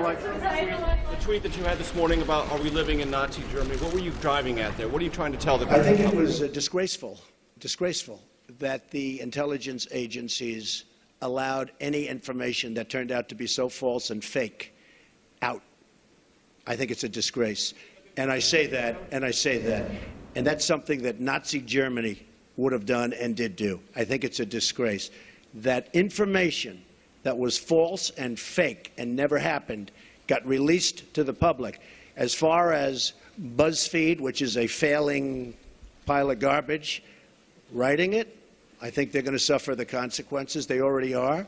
Mike. The tweet that you had this morning about are we living in Nazi Germany, what were you driving at there? What are you trying to tell the people? I think it was disgraceful that the intelligence agencies allowed any information that turned out to be so false and fake out. I think it's a disgrace. And I say that, and that's something that Nazi Germany would have done and did do. I think it's a disgrace. That information that was false and fake and never happened got released to the public. As far as BuzzFeed, which is a failing pile of garbage, writing it, I think they're going to suffer the consequences. They already are.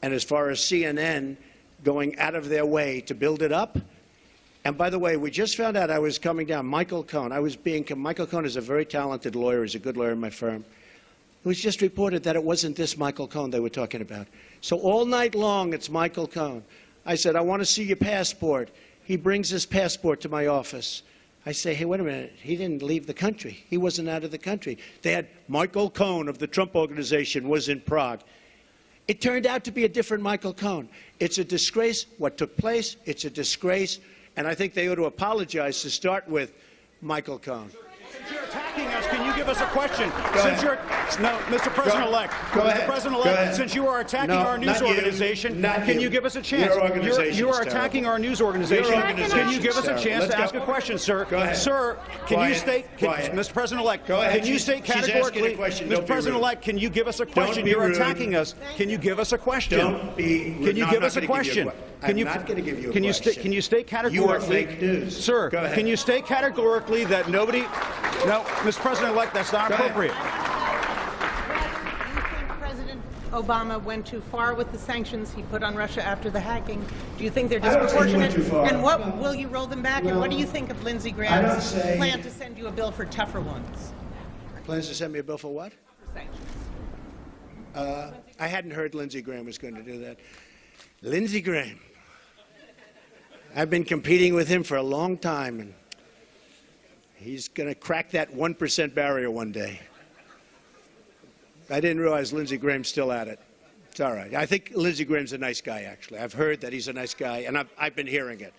And as far as CNN going out of their way to build it up, and by the way, we just found out I was coming down. Michael Cohen. Michael Cohen is a very talented lawyer. He's a good lawyer in my firm. It was just reported that it wasn't this Michael Cohen they were talking about. So all night long, it's Michael Cohen. I said, I want to see your passport. He brings his passport to my office. I say, hey, wait a minute. He didn't leave the country. He wasn't out of the country. They had Michael Cohen of the Trump Organization was in Prague. It turned out to be a different Michael Cohen. It's a disgrace what took place. It's a disgrace. And I think they ought to apologize to start with Michael Cohen. Since you're attacking us, can you give us a question? Mr. President-elect. Mr. President-elect, since you are attacking our news organization, can you give us a chance? You are attacking our news organization. Can you give us a chance to ask a question, sir? Sir, can you state, Mr. President-elect, can you state categorically, Mr. President-elect, can you give us a question? You're attacking us. Can you give us a question? Can you give us a question? I'm not going to give you a question. Can you state categorically? You are fake news. Sir, can you state categorically that nobody... No, Mr. President-elect, that's not appropriate. Do you think President Obama went too far with the sanctions he put on Russia after the hacking? Do you think they're disproportionate? And what will you roll them back? And what do you think of Lindsey Graham's plan to send you a bill for tougher ones? Plans to send me a bill for what? For sanctions. I hadn't heard Lindsey Graham was going to do that. Lindsey Graham. I've been competing with him for a long time, and he's going to crack that 1% barrier one day. I didn't realize Lindsey Graham's still at it. It's all right. I think Lindsey Graham's a nice guy, actually. I've heard that he's a nice guy, and I've been hearing it.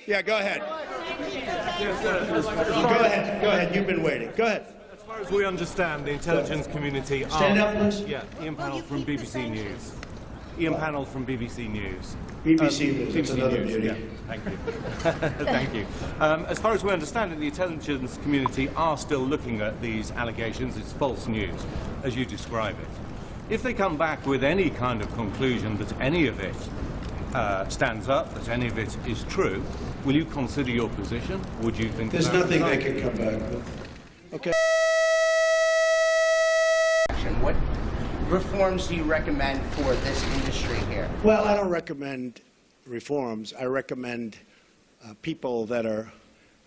Yeah, go ahead. Go ahead. You've been waiting. Go ahead. As far as we understand, the intelligence community are... Stand up, please. Yeah, Ian Pannell from BBC News. Ian Pannell from BBC News. BBC News, that's another beauty. Yeah, thank you. Thank you. As far as we understand it, the intelligence community are still looking at these allegations. It's false news, as you describe it. If they come back with any kind of conclusion that any of it stands up, that any of it is true, will you consider your position? Would you think there's nothing they can come back with? Okay. What reforms do you recommend for this industry here? Well, I don't recommend reforms. I recommend people that are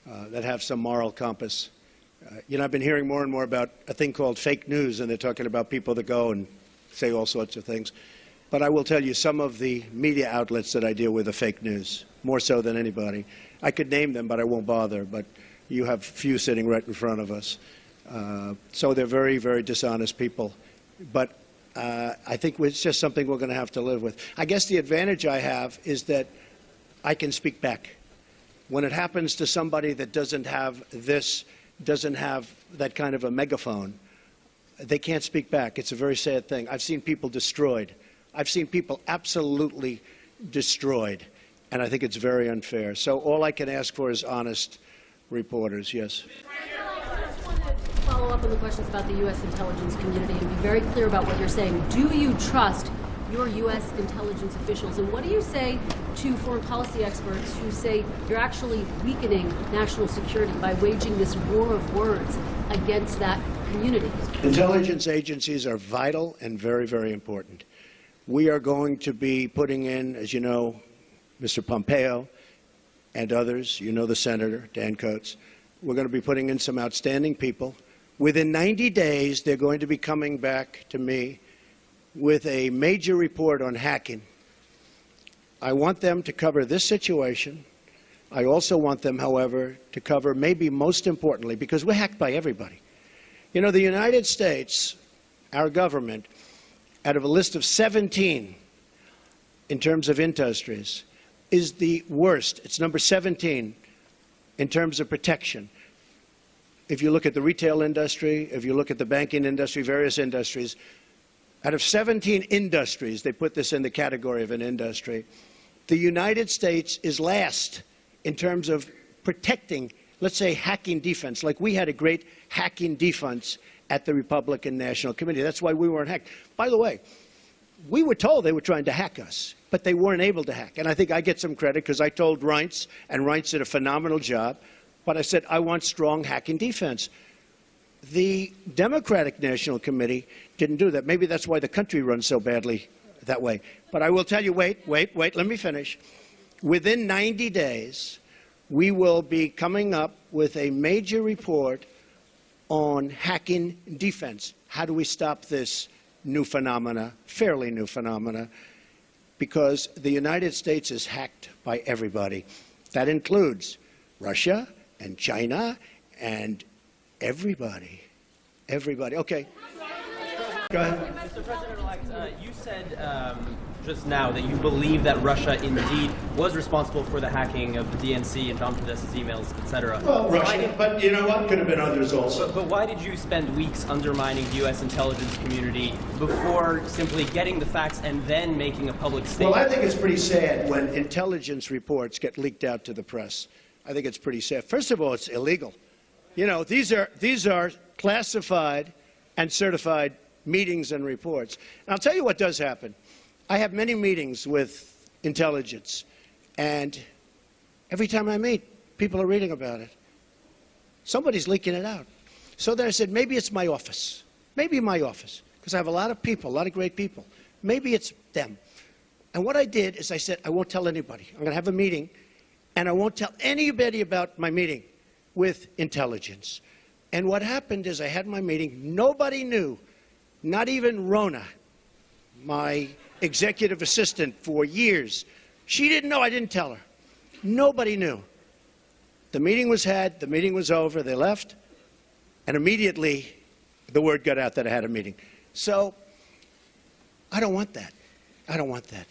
that have some moral compass. I've been hearing more and more about a thing called fake news, and they're talking about people that go and say all sorts of things. But I will tell you, some of the media outlets that I deal with are fake news, more so than anybody. I could name them, but I won't bother. But you have few sitting right in front of us. So they're very, very dishonest people. But I think it's just something we're going to have to live with. I guess the advantage I have is that I can speak back. When it happens to somebody that doesn't have that kind of a megaphone, they can't speak back. It's a very sad thing. I've seen people destroyed. I've seen people absolutely destroyed. And I think it's very unfair. So all I can ask for is honest reporters. Yes. Follow up on the questions about the U.S. intelligence community and be very clear about what you're saying. Do you trust your U.S. intelligence officials? And what do you say to foreign policy experts who say you're actually weakening national security by waging this war of words against that community? Intelligence agencies are vital and very, very important. We are going to be putting in, as you know, Mr. Pompeo and others, you know the Senator, Dan Coates. We're going to be putting in some outstanding people. Within 90 days, they're going to be coming back to me with a major report on hacking. I want them to cover this situation. I also want them, however, to cover, maybe most importantly, because we're hacked by everybody. You know, the United States, our government, out of a list of 17 in terms of industries, is the worst. It's number 17 in terms of protection. If you look at the retail industry, if you look at the banking industry, various industries, out of 17 industries, they put this in the category of an industry, the United States is last in terms of protecting, let's say, hacking defense. Like we had a great hacking defense at the Republican National Committee. That's why we weren't hacked. By the way, we were told they were trying to hack us, but they weren't able to hack. And I think I get some credit because I told Reince, and Reince did a phenomenal job. But I said, I want strong hacking defense. The Democratic National Committee didn't do that. Maybe that's why the country runs so badly that way. But I will tell you, wait, let me finish. Within 90 days, we will be coming up with a major report on hacking defense. How do we stop this new phenomena, fairly new phenomena? Because the United States is hacked by everybody. That includes Russia and China and everybody. Everybody. Okay. Go ahead. Mr. President-elect, you said just now that you believe that Russia indeed was responsible for the hacking of the DNC and John Podesta's emails, etc. Well, Russia, but you know what? Could have been others also. But why did you spend weeks undermining the U.S. intelligence community before simply getting the facts and then making a public statement? Well, I think it's pretty sad when intelligence reports get leaked out to the press. I think it's pretty sad. First of all, it's illegal. You know, these are classified and certified meetings and reports. And I'll tell you what does happen. I have many meetings with intelligence, and every time I meet, people are reading about it. Somebody's leaking it out. So then I said, maybe it's my office. Maybe my office, because I have a lot of people, a lot of great people. Maybe it's them. And what I did is I said, I won't tell anybody. I'm going to have a meeting, and I won't tell anybody about my meeting with intelligence. And what happened is I had my meeting. Nobody knew, not even Rona, my executive assistant for years. She didn't know. I didn't tell her. Nobody knew. The meeting was had. The meeting was over. They left. And immediately, the word got out that I had a meeting. So I don't want that. I don't want that.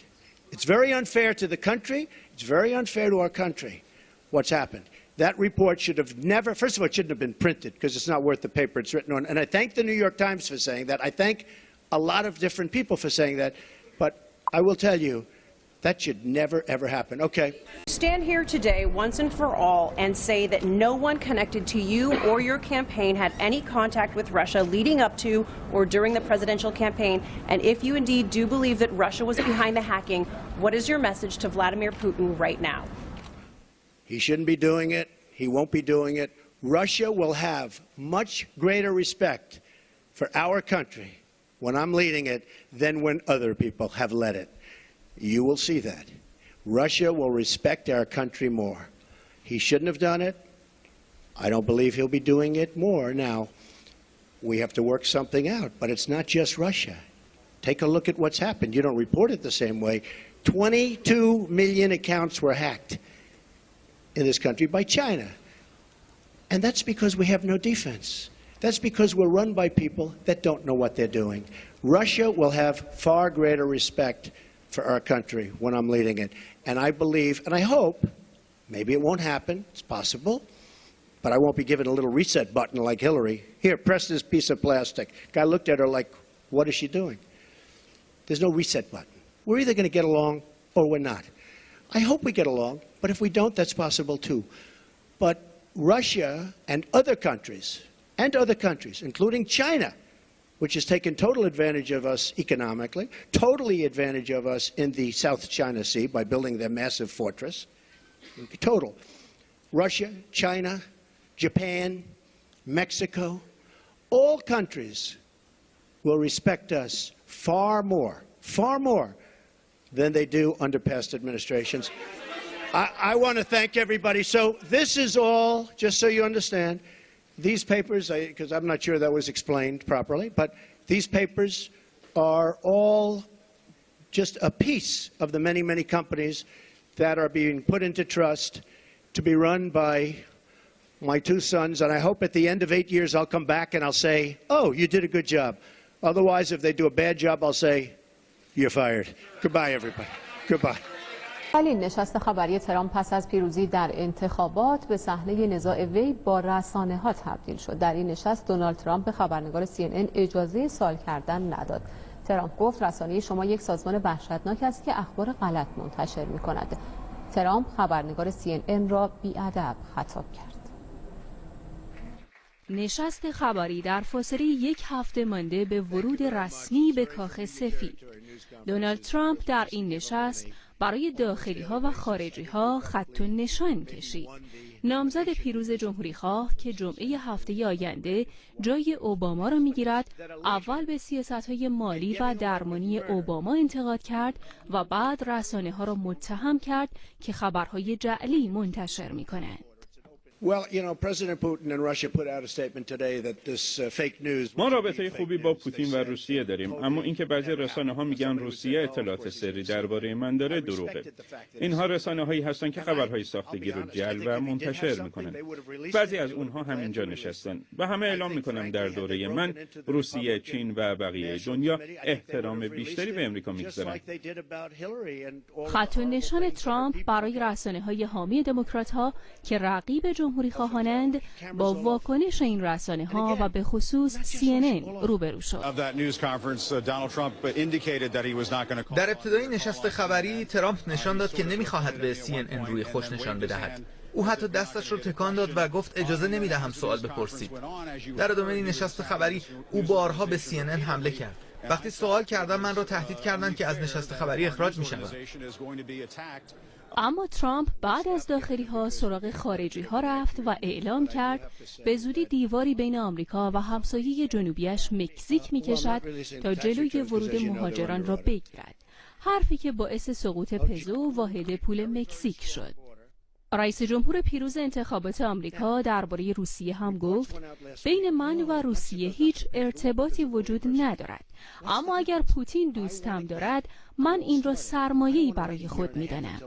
It's very unfair to the country. It's very unfair to our country what's happened. That report should have never, first of all, it shouldn't have been printed because it's not worth the paper it's written on. And I thank the New York Times for saying that. I thank a lot of different people for saying that. But I will tell you, that should never, ever happen. Okay. Stand here today once and for all and say that no one connected to you or your campaign had any contact with Russia leading up to or during the presidential campaign. And if you indeed do believe that Russia was behind the hacking, what is your message to Vladimir Putin right now? He shouldn't be doing it. He won't be doing it. Russia will have much greater respect for our country when I'm leading it than when other people have led it. You will see that. Russia will respect our country more. He shouldn't have done it. I don't believe he'll be doing it more now. We have to work something out, but it's not just Russia. Take a look at what's happened. You don't report it the same way. 22 million accounts were hacked in this country by China. And that's because we have no defense. That's because we're run by people that don't know what they're doing. Russia will have far greater respect for our country when I'm leading it. And I believe, and I hope, maybe it won't happen, it's possible, but I won't be given a little reset button like Hillary. Here, press this piece of plastic. Guy looked at her like, what is she doing? There's no reset button. We're either going to get along or we're not. I hope we get along, but if we don't, that's possible too. But Russia and other countries, including China, which has taken total advantage of us economically, totally advantage of us in the South China Sea by building their massive fortress, total. Russia, China, Japan, Mexico, all countries will respect us far more than they do under past administrations. I want to thank everybody. So this is all, just so you understand, these papers, because I'm not sure that was explained properly, but these papers are all just a piece of the many, many companies that are being put into trust to be run by my two sons. And I hope at the end of 8 years I'll come back and I'll say, oh, you did a good job. Otherwise, if they do a bad job, I'll say, you're fired. Goodbye, everybody. Goodbye. ولی نشست خبری ترامپ پس از پیروزی در انتخابات به صحنه نزاع وی با رسانه‌ها تبدیل شد. در این نشست دونالد ترامپ به خبرنگار CNN اجازه سوال کردن نداد. ترامپ گفت رسانه شما یک سازمان وحشتناک است که اخبار غلط منتشر می‌کند. ترامپ خبرنگار CNN را بی‌ادب خطاب کرد. نشست خبری در فاصله یک هفته مانده به ورود رسمی به کاخ سفید. دونالد ترامپ در این نشست برای داخلی‌ها و خارجی‌ها خط و نشان کشید. نامزد پیروز جمهوری‌خواه که جمعه هفته آینده جای اوباما را می‌گیرد، اول به سیاست‌های مالی و درمانی اوباما انتقاد کرد و بعد رسانه‌ها را متهم کرد که خبرهای جعلی منتشر می‌کنند. ما رابطه خوبی با پوتین و روسیه داریم، اما اینکه بعضی رسانه‌ها میگن روسیه اطلاعات سری درباره من داره دروغه. اینها رسانه‌هایی هستن که خبرهای ساختگی رو جعل و منتشر میکنن. بعضی از اونها همینجا نشستن و همه اعلام میکنم در دوره من روسیه، چین و بقیه دنیا احترام بیشتری به امریکا میگذارن. خط و نشان ترامپ برای رسانه‌های حامی دموکرات‌ها که رقیب جمهوری خواهانند با واکنش این رسانه‌ها و به خصوص CNN روبرو شد. در ابتدای نشست خبری ترامپ نشان داد که نمی‌خواهد به CNN روی خوش نشان بدهد. او حتی دستش رو تکان داد و گفت اجازه نمیدهم سوال بپرسید. در ادامه نشست خبری او بارها به CNN حمله کرد. وقتی سوال کردم من را تهدید کردند که از نشست خبری اخراج می‌شوم. اما ترامپ بعد از داخلی‌ها سراغ خارجی‌ها رفت و اعلام کرد به زودی دیواری بین آمریکا و همسایه جنوبیش مکزیک می‌کشد تا جلوی ورود مهاجران را بگیرد. حرفی که باعث سقوط پزو واحد پول مکزیک شد. رئیس جمهور پیروز انتخابات آمریکا درباره روسیه هم گفت بین من و روسیه هیچ ارتباطی وجود ندارد، اما اگر پوتین دوستم دارد من این را سرمایه‌ای برای خود می‌دانم.